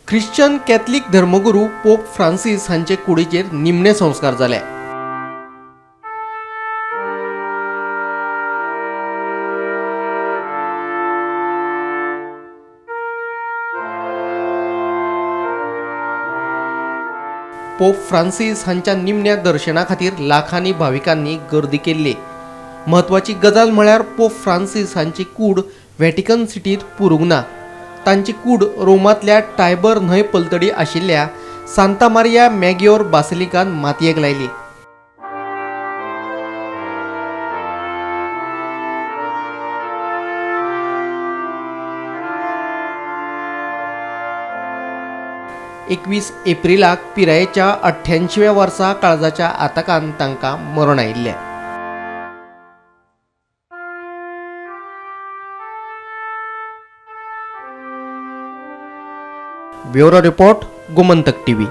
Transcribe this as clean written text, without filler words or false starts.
Christian Catholic धर्मगुरू pope Francis हांचे कुडीचेर निमणे संस्कार जाले। पोप फ्रांसिस हांच्या निमण्या दर्शना खातीर लाखांनी भाविकांनी गर्दी केल्ली। महत्वाची गजाल म्हळ्यार पोप फ्रांसिस हांची कूड व्हॅटिकन सिटीत पुरूंक ना। तांची कूड रोमांतल्या टायबर न्हंय पलतडी आशिल्ल्या सांता मारिया मॅग्योर बासिलिकान मातयेक लायली। एकवीस एप्रिलाक पिरायेच्या 88व्या वर्सा काळजाच्या आताकान तांकां मरण आयिल्लें। Bureau report Gomantak TV.